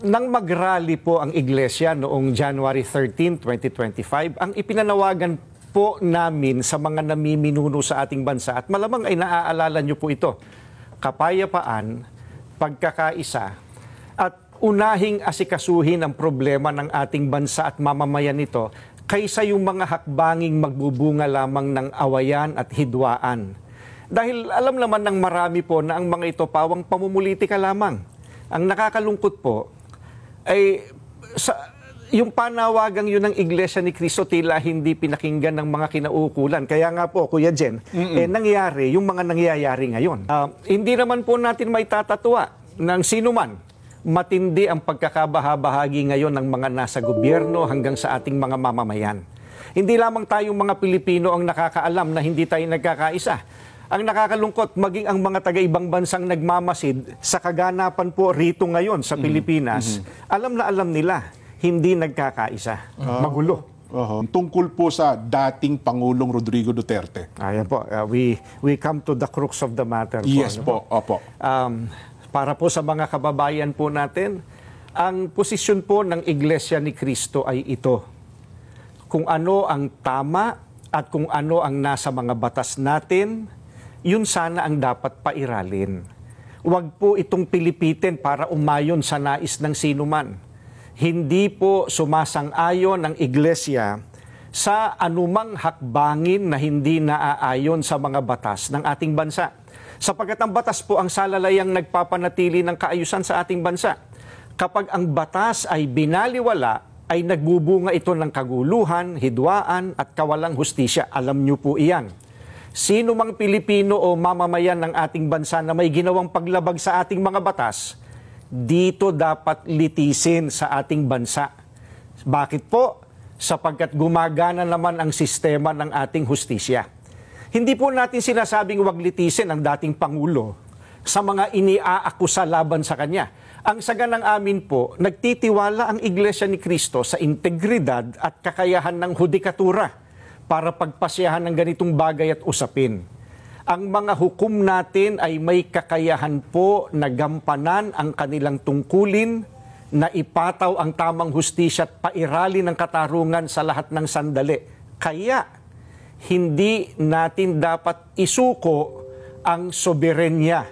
Nang mag-rally po ang Iglesia noong January 13, 2025, ang ipinanawagan po namin sa mga namiminuno sa ating bansa, at malamang ay naaalala niyo po ito, kapayapaan, pagkakaisa, at unahing asikasuhin ang problema ng ating bansa at mamamayan nito kaysa yung mga hakbanging magbubunga lamang ng awayan at hidwaan. Dahil alam naman ng marami po na ang mga ito pawang pamumulitika lamang. Ang nakakalungkot po ay yung panawagang yun ng Iglesia ni Cristo tila hindi pinakinggan ng mga kinauukulan. Kaya nga po, Kuya Jen, nangyari yung mga nangyayari ngayon. Hindi naman po natin may tatatwa ng sino man. Matindi ang pagkakabahabahagi ngayon ng mga nasa gobyerno hanggang sa ating mga mamamayan. Hindi lamang tayong mga Pilipino ang nakakaalam na hindi tayo nagkakaisa. Ang nakakalungkot, maging ang mga taga-ibang bansang nagmamasid sa kaganapan po rito ngayon sa Pilipinas, alam na alam nila, hindi nagkakaisa. Magulo. Tungkol po sa dating Pangulong Rodrigo Duterte. Ayan po, we come to the crux of the matter. Yes po, po, opo. Para po sa mga kababayan po natin, ang posisyon po ng Iglesia ni Cristo ay ito. Kung ano ang tama at kung ano ang nasa mga batas natin, yun sana ang dapat pairalin. Huwag po itong pilipitin para umayon sa nais ng sinuman. Hindi po sumasang-ayon ang Iglesia sa anumang hakbangin na hindi naaayon sa mga batas ng ating bansa. Sapagkat ang batas po ang salalayang nagpapanatili ng kaayusan sa ating bansa. Kapag ang batas ay binaliwala, ay nagbubunga ito ng kaguluhan, hidwaan at kawalang hustisya. Alam niyo po iyan. Sino mang Pilipino o mamamayan ng ating bansa na may ginawang paglabag sa ating mga batas, dito dapat litisin sa ating bansa. Bakit po? Sapagkat gumagana naman ang sistema ng ating hustisya. Hindi po natin sinasabing wag litisin ang dating Pangulo sa mga iniaakusa laban sa kanya. Ang saganang amin po, nagtitiwala ang Iglesia ni Cristo sa integridad at kakayahan ng hudikatura para pagpasyahan ng ganitong bagay at usapin. Ang mga hukom natin ay may kakayahan po na gampanan ang kanilang tungkulin, na ipataw ang tamang hustisya at pairali ng katarungan sa lahat ng sandali. Kaya, hindi natin dapat isuko ang soberenya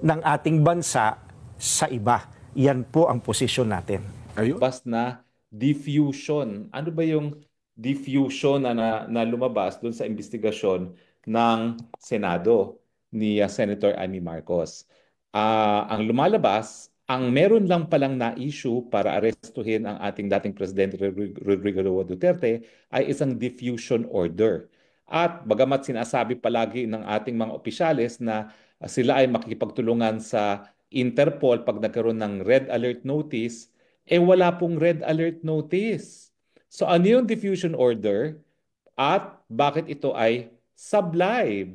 ng ating bansa sa iba. Yan po ang posisyon natin. Ayun. Pas na diffusion. Ano ba yung diffusion na lumabas doon sa investigasyon ng Senado ni Senator Amy Marcos? Ang lumalabas, ang meron lang palang na-issue para arestuhin ang ating dating Presidente Rodrigo Duterte ay isang diffusion order. At bagamat sinasabi palagi ng ating mga opisyales na sila ay makikipagtulungan sa Interpol pag nagkaroon ng red alert notice, wala pong red alert notice. So ano yung diffusion order at bakit ito ay sablay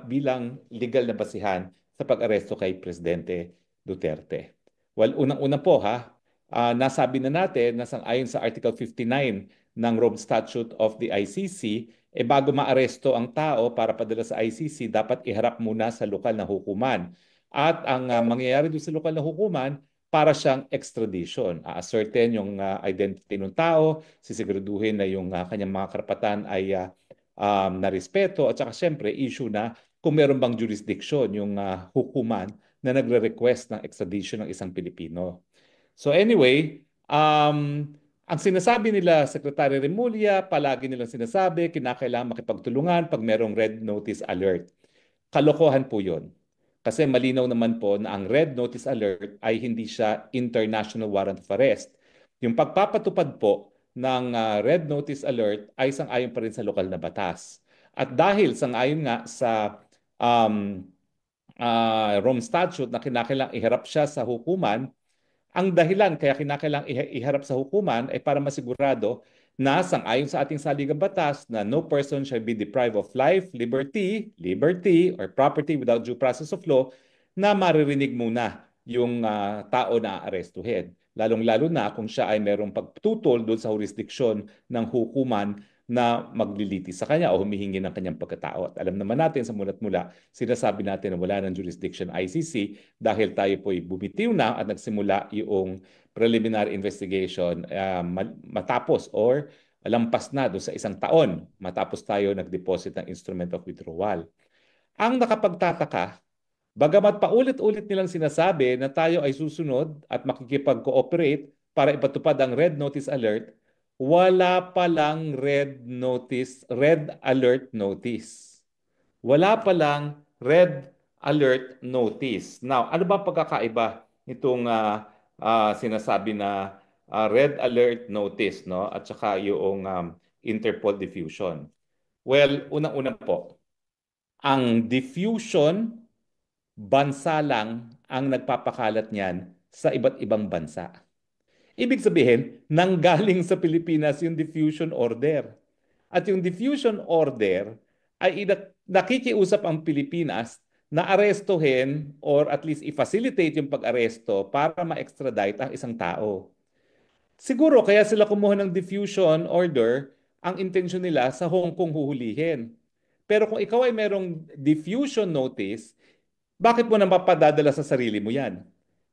bilang legal na basihan sa pag-aresto kay Presidente Duterte? Well, unang-una po nasabi na natin na ayon sa Article 59 ng Rome Statute of the ICC, bago maaresto ang tao para padala sa ICC, dapat iharap muna sa lokal na hukuman. At ang mangyayari doon sa lokal na hukuman, para siyang extradition. A-ascertain yung identity ng tao, sisiguraduhin na yung kanyang mga karapatan ay narespeto, at saka siyempre issue na kung meron bang jurisdiction yung hukuman na nagre-request ng extradition ng isang Pilipino. So anyway, ang sinasabi nila, Secretary Remulla, palagi nilang sinasabi, kinakailangan makipagtulungan pag merong red notice alert. Kalokohan po yun. Kasi malinaw naman po na ang red notice alert ay hindi siya international warrant of arrest. Yung pagpapatupad po ng red notice alert ay sang-ayon pa rin sa lokal na batas. At dahil sang-ayon nga sa Rome Statute na kinakailangang iharap siya sa hukuman, ang dahilan kaya kinakailangang iharap sa hukuman ay para masigurado na sang-ayon sa ating saligang batas na no person shall be deprived of life, liberty, or property without due process of law, na maririnig muna yung tao na aarestuhin. Lalong-lalo na kung siya ay merong pagtutol doon sa jurisdiksyon ng hukuman na maglilitis sa kanya o humihingi ng kanyang pagkatao. At alam naman natin sa mulat mula, sinasabi natin na wala ng jurisdiction ICC dahil tayo po'y bumitiw na at nagsimula yung preliminary investigation matapos or lampas na doon sa 1 taon matapos tayo nag-deposit ng instrument of withdrawal. Ang nakapagtataka, bagamat paulit-ulit nilang sinasabi na tayo ay susunod at makikipag-cooperate para ipatupad ang Red Notice Alert, wala palang Red Alert Notice. Wala palang Red Alert Notice. Now, ano ba pagkakaiba nitong sinasabi na Red Alert Notice, no? At saka yung Interpol diffusion? Well, unang-una po, ang diffusion, bansa lang ang nagpapakalat niyan sa iba't ibang bansa. Ibig sabihin, nanggaling sa Pilipinas yung diffusion order. At yung diffusion order ay nakikiusap ang Pilipinas na arestuhin or at least i-facilitate yung pag-aresto para ma-extradite ang isang tao. Siguro kaya sila kumuha ng diffusion order, ang intensyon nila sa Hong Kong huhulihin. Pero kung ikaw ay merong diffusion notice, bakit mo na mapadadala sa sarili mo yan?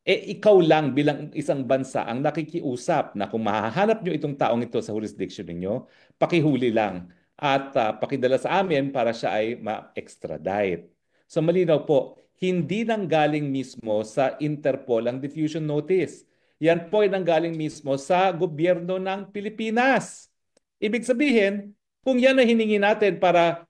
Ikaw lang bilang isang bansa ang nakikiusap na kung mahahanap nyo itong taong ito sa jurisdiction ninyo, pakihuli lang at pakidala sa amin para siya ay ma-extradite. So malinaw po, hindi nanggaling mismo sa Interpol ang diffusion notice. Yan po ay nanggaling mismo sa gobyerno ng Pilipinas. Ibig sabihin, kung yan ay hiningi natin para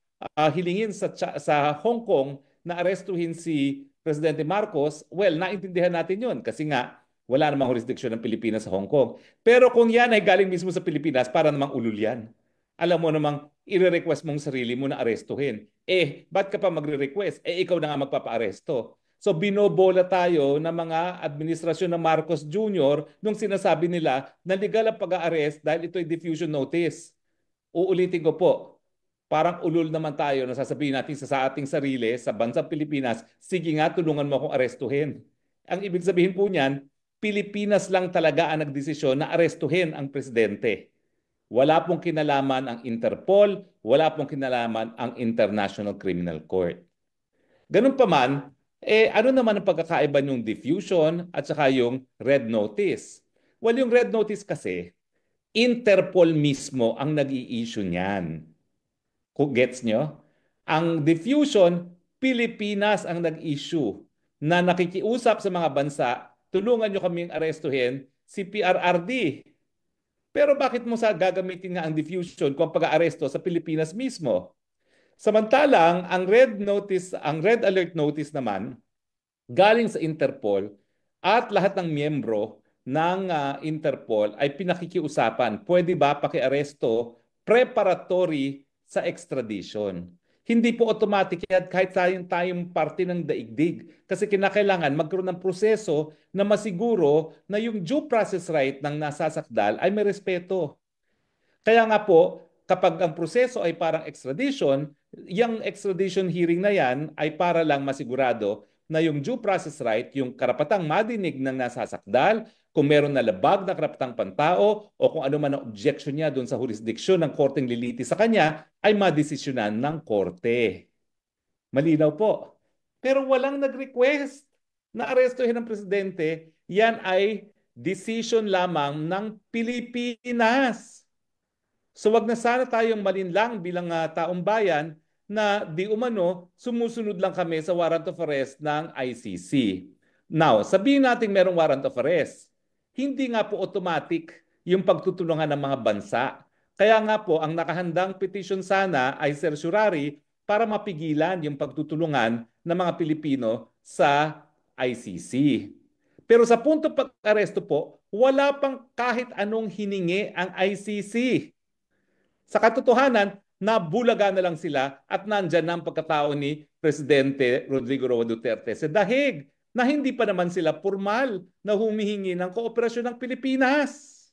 hilingin sa Hong Kong na arestuhin si Presidente Marcos, well, naintindihan natin yun kasi nga wala namang jurisdiction ng Pilipinas sa Hong Kong. Pero kung yan ay galing mismo sa Pilipinas, para namang ulul yan. Alam mo namang i-request mong sarili mo na arestuhin. Ba't ka pa magre-request? Ikaw na nga magpapa-aresto. So binobola tayo ng mga administrasyon ng Marcos Jr. nung sinasabi nila na legal ang pag-arrest dahil ito ay diffusion notice. Uulitin ko po, parang ulul naman tayo na sasabihin natin sa ating sarili, sa bansang Pilipinas, sige nga, tulungan mo akong arestuhin. Ang ibig sabihin po niyan, Pilipinas lang talaga ang nagdesisyon na arestuhin ang presidente. Wala pong kinalaman ang Interpol, wala pong kinalaman ang International Criminal Court. Ganun pa man, ano naman ang pagkakaiba yung diffusion at saka yung red notice? Well, yung red notice kasi, Interpol mismo ang nag-i-issue niyan. Gets nyo? Ang diffusion, Pilipinas ang nag-issue na nakikiusap sa mga bansa, tulungan nyo kaming arestuhin si PRRD. Pero bakit mo gagamitin nga ang diffusion kung pag-aaresto sa Pilipinas mismo? Samantalang, ang red alert notice naman, galing sa Interpol at lahat ng miyembro ng Interpol ay pinakikiusapan, pwede ba pakiaresto preparatory sa extradition? Hindi po automatic yan kahit tayong parte ng daigdig. Kasi kinakailangan magkaroon ng proseso na masiguro na yung due process right ng nasasakdal ay may respeto. Kaya nga po, kapag ang proseso ay parang extradition, yung extradition hearing na yan ay para lang masigurado na yung due process right, yung karapatang madinig ng nasasakdal, kung meron na labag na karapatang pantao o kung ano man ang objection niya doon sa jurisdiction ng korteng liliti sa kanya, ay madesisyonan ng korte. Malinaw po. Pero walang nag-request na arestuhin ng presidente. Yan ay decision lamang ng Pilipinas. So wag na sana tayong malinlang bilang taong bayan na di umano sumusunod lang kami sa warrant of arrest ng ICC. Now, sabihin natin merong warrant of arrest. Hindi nga po automatic yung pagtutulungan ng mga bansa. Kaya nga po, ang nakahandang petition sana ay certiorari para mapigilan yung pagtutulungan ng mga Pilipino sa ICC. Pero sa punto pag-aresto po, wala pang kahit anong hiningi ang ICC. Sa katotohanan, nabulaga na lang sila at nandyan na ang pagkatao ni Presidente Rodrigo Roa Duterte sa dahig na hindi pa naman sila formal na humihingi ng kooperasyon ng Pilipinas.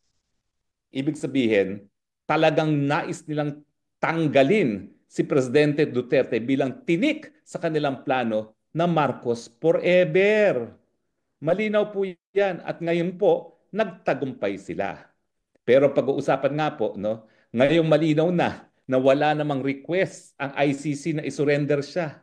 Ibig sabihin, talagang nais nilang tanggalin si Presidente Duterte bilang tinik sa kanilang plano na Marcos forever. Malinaw po yan at ngayon po, nagtagumpay sila. Pero pag-uusapan nga po, no, ngayong malinaw na na wala namang request ang ICC na isurrender siya.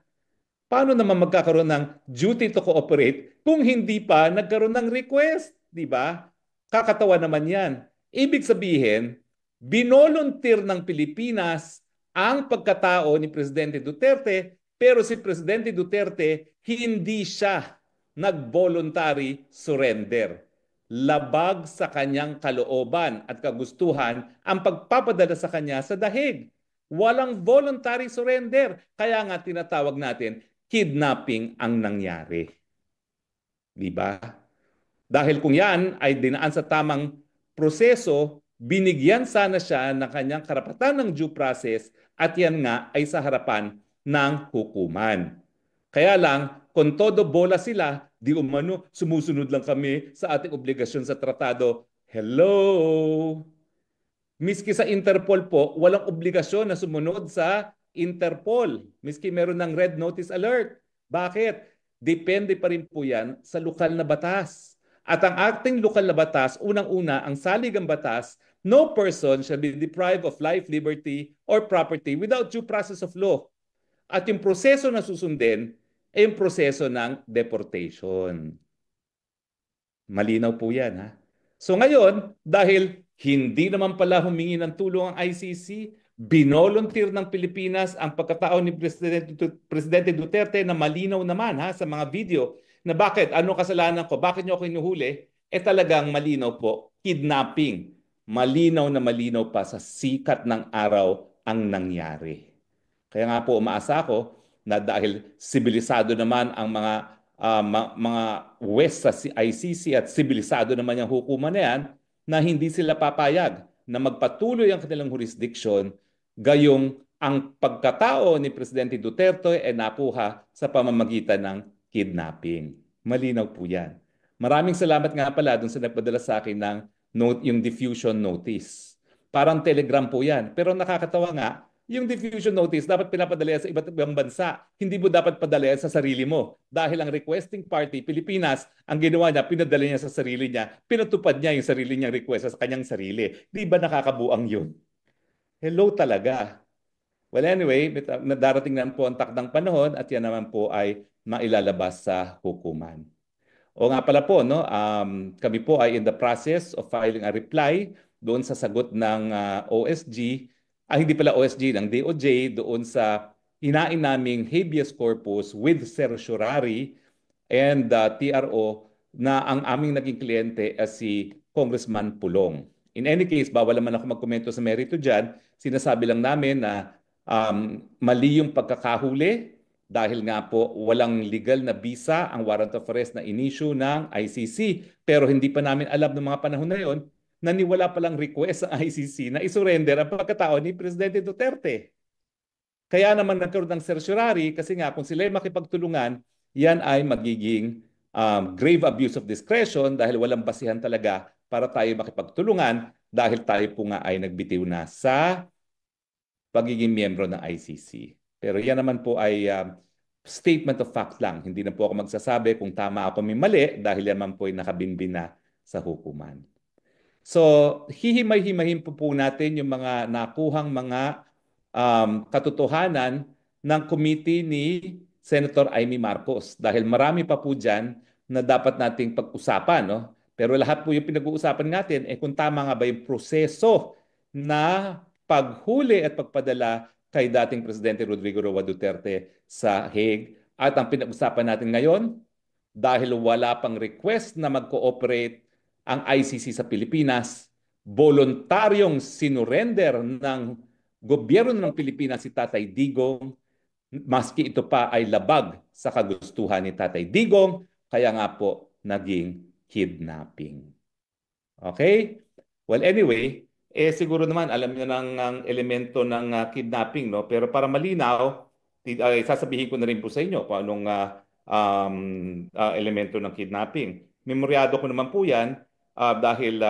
Paano naman magkakaroon ng duty to cooperate kung hindi pa nagkaroon ng request? Di ba? Kakatawa naman yan. Ibig sabihin, binolunteer ng Pilipinas ang pagkatao ni Presidente Duterte, pero si Presidente Duterte hindi siya nag-voluntary surrender. Labag sa kanyang kalooban at kagustuhan ang pagpapadala sa kanya sa dahig. Walang voluntary surrender. Kaya nga tinatawag natin, kidnapping ang nangyari. Di ba? Dahil kung yan ay dinaan sa tamang proseso, binigyan sana siya ng kanyang karapatan ng due process at yan nga ay sa harapan ng hukuman. Kaya lang, kung todo bola sila, di umano, sumusunod lang kami sa ating obligasyon sa tratado. Hello! Miski sa Interpol po, walang obligasyon na sumunod sa Interpol. Miski meron ng red notice alert. Bakit? Depende pa rin po yan sa lokal na batas. At ang ating lokal na batas, unang-una, ang saligang batas, no person shall be deprived of life, liberty, or property without due process of law. At yung proseso na susundin ay yung proseso ng deportation. Malinaw po yan, ha? So ngayon, dahil hindi naman pala humingi ng tulong ang ICC, binolunteer ng Pilipinas ang pagkatao ni Presidente Duterte na malinaw naman ha, sa mga video na bakit, ano kasalanan ko, bakit niyo ako inuhuli? Talagang malinaw po, kidnapping. Malinaw na malinaw pa sa sikat ng araw ang nangyari. Kaya nga po umaasa ako na dahil sibilisado naman ang mga West sa ICC at sibilisado naman yung hukuman na yan, na hindi sila papayag na magpatuloy ang kanilang jurisdiction gayong ang pagkatao ni Presidente Duterte ay napuha sa pamamagitan ng kidnapping. Malinaw po yan. Maraming salamat nga pala dun sa nagpadala sa akin ng yung diffusion notice. Parang telegram po yan. Pero nakakatawa nga, yung diffusion notice dapat pinapadala sa iba't ibang bansa. Hindi mo dapat padala sa sarili mo. Dahil ang requesting party, Pilipinas, ang ginawa niya, pinadala niya sa sarili niya. Pinatupad niya yung sarili niyang request sa kanyang sarili. Di ba nakakabuang yun? Hello talaga. Well anyway, darating na po ang takdang panahon at yan naman po ay mailalabas sa hukuman. O nga pala po, no, kami po ay in the process of filing a reply doon sa sagot ng OSG, hindi pala OSG, ng DOJ, doon sa hinain naming habeas corpus with certiorari and TRO na ang aming naging kliyente ay si Congressman Pulong. In any case, bawal naman ako magkomento sa merito dyan. Sinasabi lang namin na mali yung pagkakahuli dahil nga po walang legal na visa ang warrant of arrest na in-issue ng ICC. Pero hindi pa namin alam ng mga panahon na yon na niwala palang request ng ICC na isurrender ang pagkatao ni Presidente Duterte. Kaya naman nagkaroon ng certiorari kasi nga kung sila ay makipagtulungan, yan ay magiging grave abuse of discretion dahil walang basihan talaga para tayo makipagtulungan dahil tayo po nga ay nagbitiw na sa pagiging miyembro ng ICC. Pero yan naman po ay statement of fact lang. Hindi na po ako magsasabi kung tama ako may mali dahil yan naman po ay nakabinbin na sa hukuman. So, hihimay-himayin po natin yung mga nakuhang mga katotohanan ng committee ni Senator Amy Marcos. Dahil marami pa po dyan na dapat nating pag-usapan. No? Pero lahat po yung pinag-uusapan natin, kung tama nga ba yung proseso na paghuli at pagpadala kay dating Presidente Rodrigo Roa Duterte sa Hague. At ang pinag-usapan natin ngayon, dahil wala pang request na mag-cooperate ang ICC sa Pilipinas, voluntaryong sinurrender ng gobyerno ng Pilipinas si Tatay Digong, maski ito pa ay labag sa kagustuhan ni Tatay Digong, kaya nga po naging kidnapping. Okay? Well, anyway, siguro naman alam niyo ng elemento ng kidnapping, no? Pero para malinaw, sasabihin ko na rin po sa inyo kung anong elemento ng kidnapping. Memoryado ko naman po yan dahil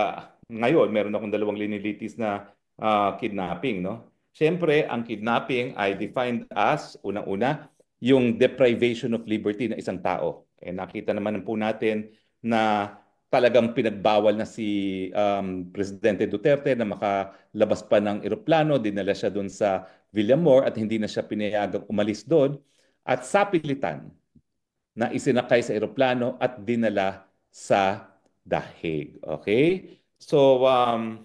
ngayon meron akong dalawang linilitis na kidnapping, no? Siyempre, ang kidnapping ay defined as, unang-una, yung deprivation of liberty ng isang tao. Nakita naman po natin na talagang pinagbawal na si Presidente Duterte na makalabas pa ng eroplano, dinala siya doon sa Villamor at hindi na siya pinayagang umalis doon at sapilitan na isinakay sa eroplano at dinala sa dahig. Okay? So, um,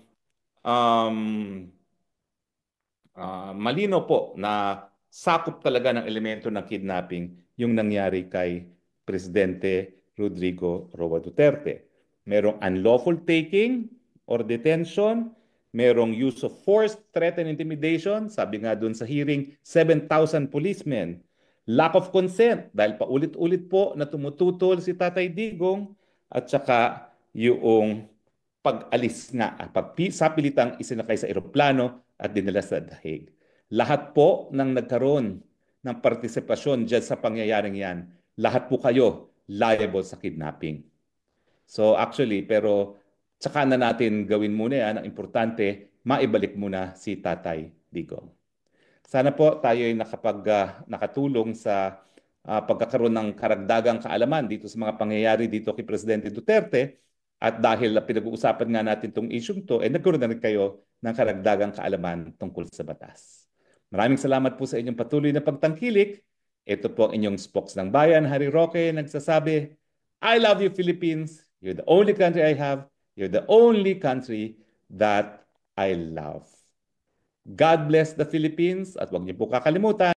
malino po na sakop talaga ng elemento ng kidnapping yung nangyari kay Presidente Rodrigo Roa Duterte. Merong unlawful taking or detention, merong use of force, threat, and intimidation. Sabi nga dun sa hearing, 7,000 policemen. Lack of consent dahil paulit-ulit po na tumututol si Tatay Digong at saka yung pag-alis nga, sapilitang isinakay sa eroplano at dinala sa dahig. Lahat po ng nagkaroon ng partisipasyon dyan sa pangyayaring yan, lahat po kayo liable sa kidnapping. So actually, pero tsaka na natin gawin muna yan. Ang importante, maibalik muna si Tatay Digong. Sana po tayo ay nakatulong sa pagkakaroon ng karagdagang kaalaman dito sa mga pangyayari dito kay Presidente Duterte. At dahil pinag-uusapan nga natin itong issue to, nagkaroon na rin kayo ng karagdagang kaalaman tungkol sa batas. Maraming salamat po sa inyong patuloy na pagtangkilik. Ito po ang inyong spokes ng bayan, Harry Roque, nagsasabi, I love you, Philippines. You're the only country I have. You're the only country that I love. God bless the Philippines at huwag niyo po kakalimutan,